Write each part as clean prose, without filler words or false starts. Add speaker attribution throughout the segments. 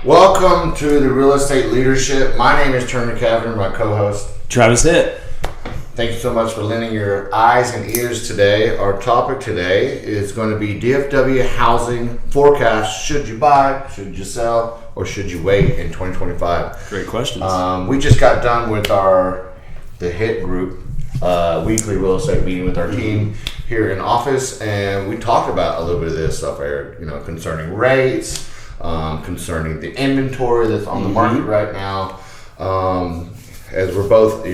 Speaker 1: Welcome to the Real Estate Leadership. My name is Turner Kavner, my co-host.
Speaker 2: Travis Hitt.
Speaker 1: Thank you so much for lending your eyes and ears today. Our topic today is going to be DFW housing forecast. Should you buy, should you sell, or should you wait in 2025?
Speaker 2: Great questions.
Speaker 1: We just got done with the HIT group weekly real estate meeting with our team here in office, and we talked about a little bit of this stuff, Eric, concerning rates, concerning the inventory that's on the market right now. As we're both,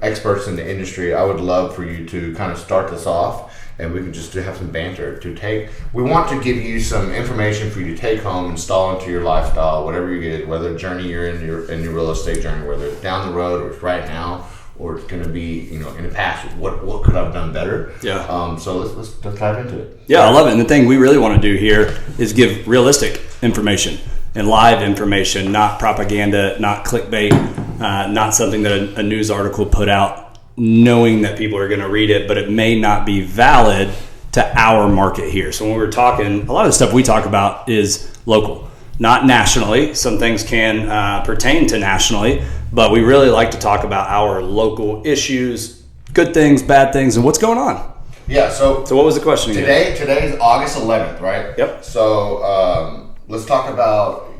Speaker 1: experts in the industry, I would love for you to kind of start this off, and we can just have some banter to take. We want to give you some information for you to take home, install into your lifestyle, whatever you get, whether journey you're in your real estate journey, whether it's down the road or it's right now, or it's going to be, in the past. What could I have done better?
Speaker 2: Yeah.
Speaker 1: So let's dive into it.
Speaker 2: Yeah, I love it. And the thing we really want to do here is give realistic information and live information, not propaganda, not clickbait, not something that a news article put out knowing that people are going to read it, but it may not be valid to our market here. So when we're talking, a lot of the stuff we talk about is local, not nationally. Some things can pertain to nationally, but we really like to talk about our local issues, good things, bad things, and what's going on.
Speaker 1: Yeah, so
Speaker 2: what was the question again?
Speaker 1: Today's August 11th, right?
Speaker 2: Yep.
Speaker 1: So let's talk about,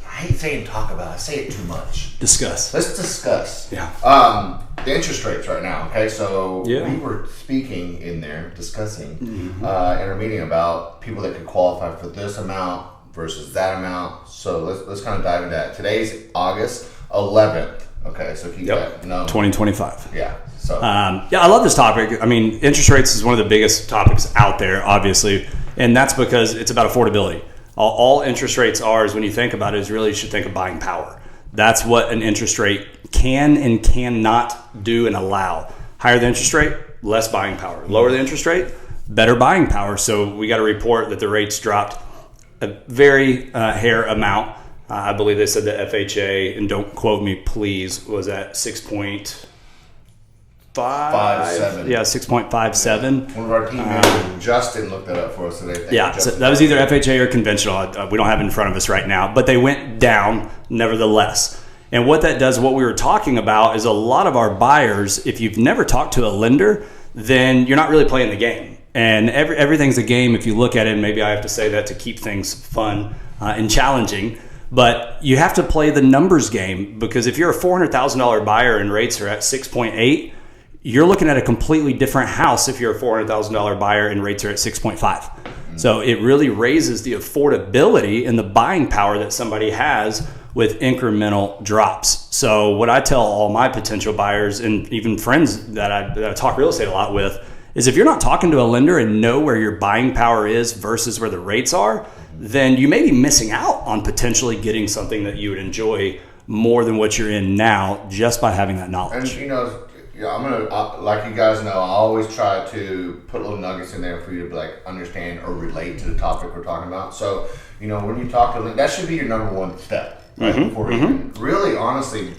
Speaker 1: I hate saying talk about, I say it too much.
Speaker 2: Discuss.
Speaker 1: Let's discuss.
Speaker 2: Yeah.
Speaker 1: The interest rates right now, okay? So
Speaker 2: Yeah.
Speaker 1: we were speaking in there, discussing in our meeting about people that could qualify for this amount versus that amount. So let's kind of dive into that. Today's August 11th, okay? So keep that.
Speaker 2: 2025.
Speaker 1: Yeah. So.
Speaker 2: I love this topic. I mean, interest rates is one of the biggest topics out there, obviously, and that's because it's about affordability. All interest rates are, is when you think about it, is really you should think of buying power. That's what an interest rate can and cannot do and allow. Higher the interest rate, less buying power. Lower the interest rate, better buying power. So we got a report that the rates dropped a very hair amount. I believe they said the FHA, and don't quote me please, was at 6.57. Yeah, 6.57.
Speaker 1: One of our team members, Justin, looked that up for us today.
Speaker 2: So that was either FHA or conventional. We don't have it in front of us right now, but they went down nevertheless. And what that does, what we were talking about, is a lot of our buyers, if you've never talked to a lender, then you're not really playing the game. And everything's a game if you look at it, and maybe I have to say that to keep things fun and challenging. But you have to play the numbers game, because if you're a $400,000 buyer and rates are at 6.8, you're looking at a completely different house if you're a $400,000 buyer and rates are at 6.5. So it really raises the affordability and the buying power that somebody has with incremental drops. So what I tell all my potential buyers, and even friends that I talk real estate a lot with, is if you're not talking to a lender and know where your buying power is versus where the rates are, then you may be missing out on potentially getting something that you would enjoy more than what you're in now just by having that knowledge.
Speaker 1: And I'm gonna, like you guys know, I always try to put little nuggets in there for you to understand or relate to the topic we're talking about. So, when you talk to, that should be your number one step, right? Before you can really, honestly,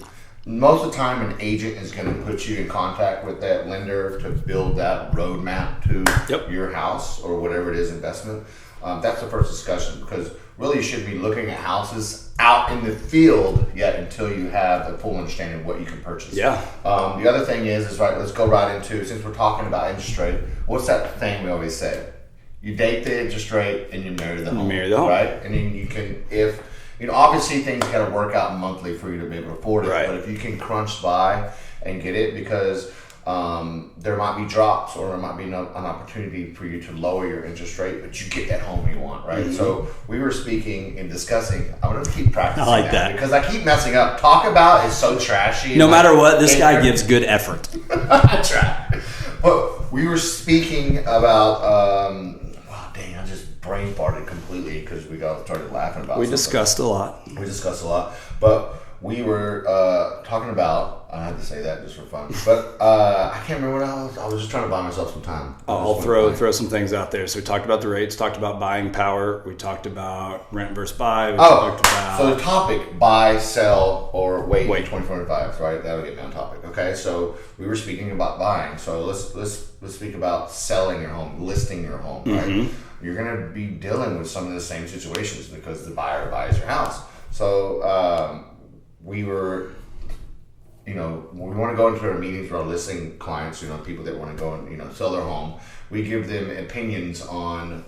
Speaker 1: most of the time an agent is going to put you in contact with that lender to build that roadmap to your house or whatever it is, investment. That's the first discussion, because really you should be looking at houses out in the field yet until you have a full understanding of what you can purchase.
Speaker 2: Yeah.
Speaker 1: The other thing is right, let's go right into, since we're talking about interest rate, what's that thing we always say? You date the interest rate and you marry the home. Right? And then you can, obviously things got to work out monthly for you to be able to afford it. Right. But if you can crunch by and get it, because there might be drops, or there might be an opportunity for you to lower your interest rate, but you get that home you want, right? So we were speaking and discussing. I'm going to keep practicing.
Speaker 2: I like that
Speaker 1: because I keep messing up. Talk about is so trashy.
Speaker 2: No matter what, this guy gives good effort.
Speaker 1: I try. But we were speaking about. I just brain farted completely because we started laughing about.
Speaker 2: We discussed a lot,
Speaker 1: but we were talking about. I had to say that just for fun, but I can't remember what I was just trying to buy myself some time.
Speaker 2: I'll throw some things out there. So we talked about the rates, talked about buying power, we talked about rent versus buy.
Speaker 1: So the topic: buy, sell, or wait 2025. Right, that'll get me on topic. Okay, so we were speaking about buying. So let's speak about selling your home, listing your home. Right, you're going to be dealing with some of the same situations because the buyer buys your house. So we were, we want to go into our meetings with our listing clients, people that want to go and, sell their home. We give them opinions on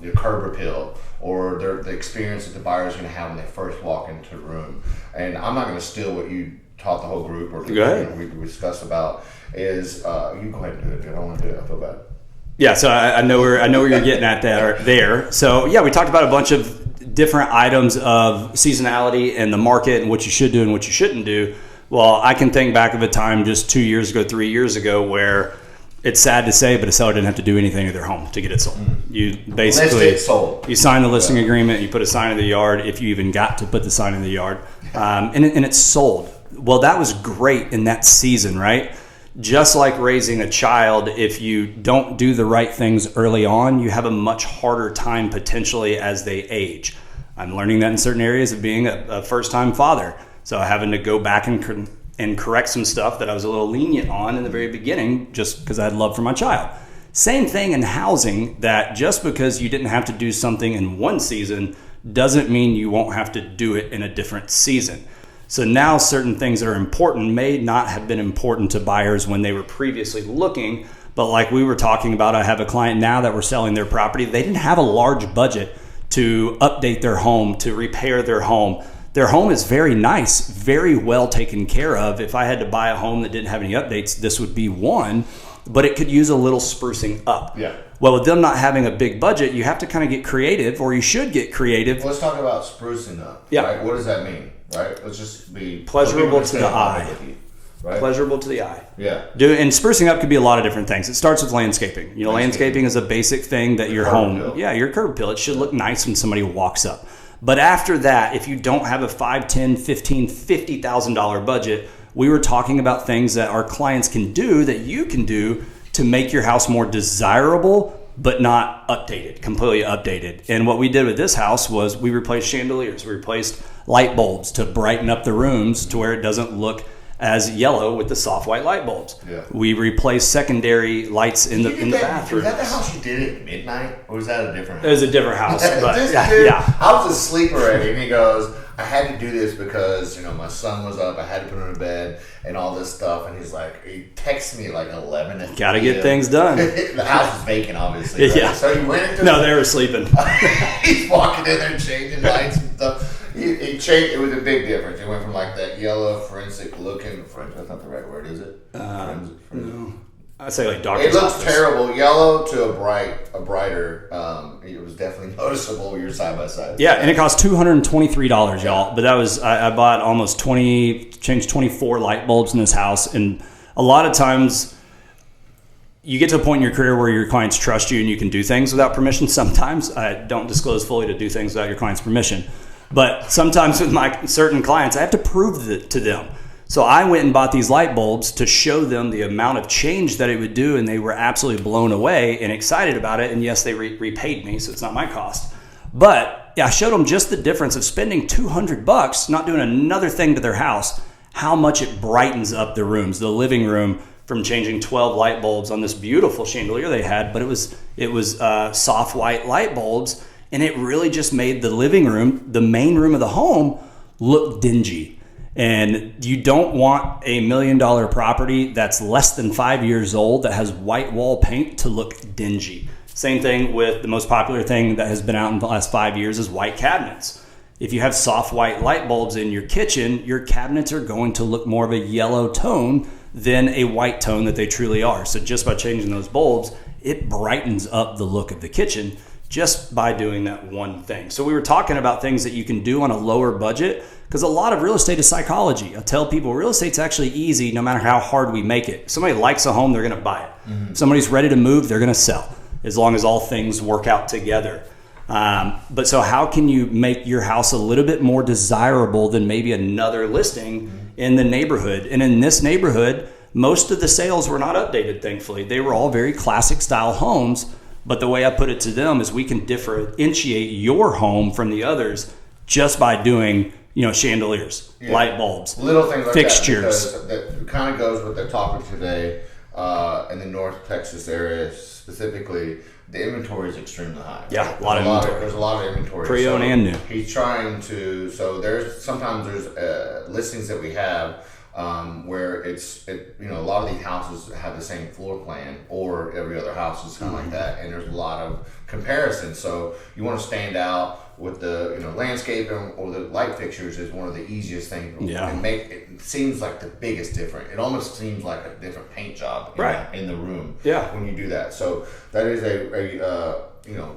Speaker 1: their curb appeal or the experience that the buyer is going to have when they first walk into the room. And I'm not going to steal what you taught the whole group or we discussed about is, you go ahead and do it. I don't want to do it. I feel bad.
Speaker 2: Yeah, so I know where you're getting at there. So yeah, we talked about a bunch of different items of seasonality and the market and what you should do and what you shouldn't do. Well, I can think back of a time just 2 years ago, 3 years ago, where it's sad to say, but a seller didn't have to do anything to their home to get it sold. You basically you sign the listing agreement, you put a sign in the yard, if you even got to put the sign in the yard, and it's sold. Well, that was great in that season, right? Just like raising a child, if you don't do the right things early on, you have a much harder time potentially as they age. I'm learning that in certain areas of being a first-time father. So having to go back and correct some stuff that I was a little lenient on in the very beginning just because I had love for my child. Same thing in housing, that just because you didn't have to do something in one season doesn't mean you won't have to do it in a different season. So now certain things that are important may not have been important to buyers when they were previously looking, but like we were talking about, I have a client now that we're selling their property. They didn't have a large budget to update their home, to repair their home. Their home is very nice, very well taken care of. If I had to buy a home that didn't have any updates, this would be one, but it could use a little sprucing up.
Speaker 1: Yeah.
Speaker 2: Well, with them not having a big budget, you have to kind of get creative, or you should get creative.
Speaker 1: Let's talk about sprucing up.
Speaker 2: Yeah.
Speaker 1: Right? What does that mean? Right? Let's just be
Speaker 2: pleasurable to the eye.
Speaker 1: Right?
Speaker 2: Pleasurable to the eye.
Speaker 1: Yeah.
Speaker 2: And sprucing up could be a lot of different things. It starts with landscaping. Landscaping is a basic thing that your home, your curb appeal. It should look nice when somebody walks up. But after that, if you don't have a $5,000, $10,000, $15,000, $50,000 budget, we were talking about things that our clients can do, that you can do to make your house more desirable, but not completely updated. And what we did with this house was we replaced chandeliers. We replaced light bulbs to brighten up the rooms to where it doesn't look as yellow with the soft white light bulbs. Yeah. We replaced secondary lights in the bathroom.
Speaker 1: Was that the house you did at midnight, or was that a different house?
Speaker 2: It was a different house. But
Speaker 1: I was asleep already, and he goes, I had to do this because my son was up. I had to put him to bed and all this stuff. And he's like, he texts me like 11 at
Speaker 2: Gotta get things done.
Speaker 1: The house is vacant, obviously. Right?
Speaker 2: Yeah.
Speaker 1: So he went into
Speaker 2: they were sleeping.
Speaker 1: He's walking in there changing lights and stuff. He changed. It was a big difference. It went from like that yellow forensic looking. That's not the right word, is it? Forensic.
Speaker 2: No. I'd say like doctor's
Speaker 1: It looks
Speaker 2: office.
Speaker 1: terrible, yellow to a brighter. It was definitely noticeable. When you're side by side.
Speaker 2: Yeah, and it cost $223, y'all. But that was I bought almost 24 light bulbs in this house, and a lot of times you get to a point in your career where your clients trust you and you can do things without permission. Sometimes I don't disclose fully to do things without your client's permission, but sometimes with my certain clients, I have to prove it to them. So I went and bought these light bulbs to show them the amount of change that it would do, and they were absolutely blown away and excited about it. And yes, they repaid me, so it's not my cost. But yeah, I showed them just the difference of spending $200, not doing another thing to their house, how much it brightens up the rooms, the living room, from changing 12 light bulbs on this beautiful chandelier they had. But it was soft white light bulbs, and it really just made the living room, the main room of the home, look dingy. And you don't want a $1 million property that's less than 5 years old that has white wall paint to look dingy. Same thing with the most popular thing that has been out in the last 5 years is white cabinets. If you have soft white light bulbs in your kitchen, your cabinets are going to look more of a yellow tone than a white tone that they truly are. So just by changing those bulbs, it brightens up the look of the kitchen just by doing that one thing. So we were talking about things that you can do on a lower budget, because a lot of real estate is psychology. I tell people real estate's actually easy no matter how hard we make it. If somebody likes a home, they're going to buy it. Mm-hmm. If somebody's ready to move, they're going to sell, as long as all things work out together. But so how can you make your house a little bit more desirable than maybe another listing in the neighborhood? And in this neighborhood, most of the sales were not updated, thankfully. They were all very classic style homes. But the way I put it to them is we can differentiate your home from the others just by doing, chandeliers, light bulbs,
Speaker 1: little things like
Speaker 2: fixtures.
Speaker 1: That kind of goes with the topic today in the North Texas area specifically. the inventory is extremely high.
Speaker 2: Yeah,
Speaker 1: right?
Speaker 2: a lot of inventory.
Speaker 1: There's a lot of inventory.
Speaker 2: Pre-owned and new.
Speaker 1: He's trying to. So sometimes there's listings that we have where a lot of these houses have the same floor plan, or every other house is kind of like that, and there's a lot of comparison. So you want to stand out with the landscape or the light fixtures is one of the easiest things.
Speaker 2: Yeah.
Speaker 1: And it seems like the biggest difference. It almost seems like a different paint job in the room.
Speaker 2: Yeah.
Speaker 1: When you do that. So that is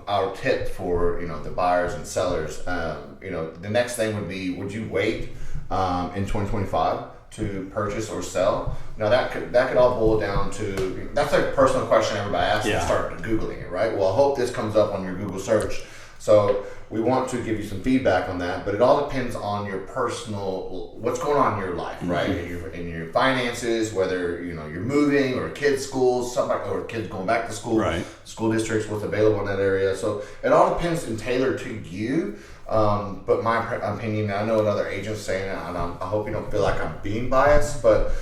Speaker 1: our tip for the buyers and sellers. The next thing would be, would you wait in 2025 to purchase or sell? Now that could all boil down to, that's like a personal question everybody asks.
Speaker 2: Yeah.
Speaker 1: And start Googling it, right? Well, I hope this comes up on your Google search. So we want to give you some feedback on that, but it all depends on your personal, what's going on in your life, right? In your finances, whether you're moving or kids' schools, or kids going back to school,
Speaker 2: right?
Speaker 1: School districts, what's available in that area. So it all depends and tailored to you. But my opinion, I know another agent saying it, and I hope you don't feel like I'm being biased, but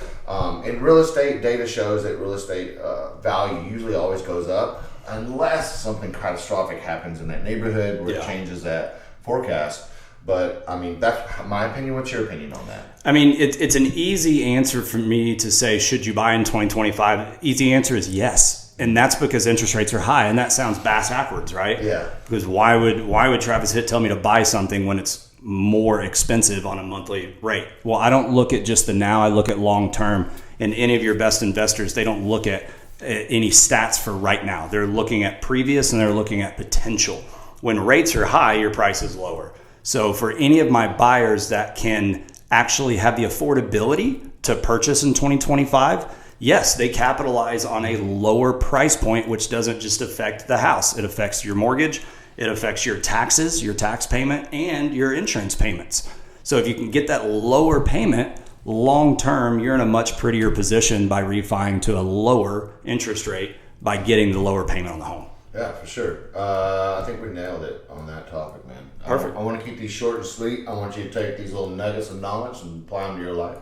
Speaker 1: in real estate, data shows that real estate value usually always goes up, unless something catastrophic happens in that neighborhood where it changes that forecast. But I mean, that's my opinion. What's your opinion on that?
Speaker 2: I mean, it's an easy answer for me to say, should you buy in 2025? Easy answer is yes. And that's because interest rates are high, and that sounds bass backwards, right?
Speaker 1: Yeah.
Speaker 2: Because why would Travis Hitt tell me to buy something when it's more expensive on a monthly rate? Well, I don't look at just the now, I look at long term. And any of your best investors, they don't look at any stats for right now. They're looking at previous, and they're looking at potential. When rates are high, your price is lower. So for any of my buyers that can actually have the affordability to purchase in 2025, yes, they capitalize on a lower price point, which doesn't just affect the house. It affects your mortgage, it affects your taxes, your tax payment, and your insurance payments. So if you can get that lower payment, long term, you're in a much prettier position by refining to a lower interest rate by getting the lower payment on the home.
Speaker 1: Yeah, for sure. I think we nailed it on that topic, man.
Speaker 2: Perfect.
Speaker 1: I want to keep these short and sweet. I want you to take these little nuggets of knowledge and apply them to your life.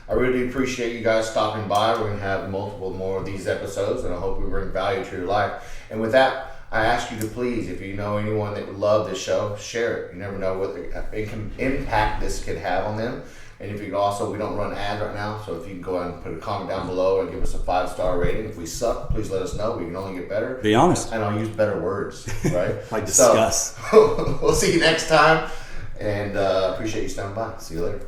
Speaker 1: I really appreciate you guys stopping by. We're going to have multiple more of these episodes, and I hope we bring value to your life. And with that, I ask you to please, if you know anyone that would love this show, share it. You never know what impact this could have on them. And if you could also, we don't run ads right now, so if you can go ahead and put a comment down below and give us a 5-star rating. If we suck, please let us know. We can only get better.
Speaker 2: Be honest.
Speaker 1: And I'll use better words, right?
Speaker 2: Like discuss.
Speaker 1: So, we'll see you next time, and appreciate you stopping by. See you later.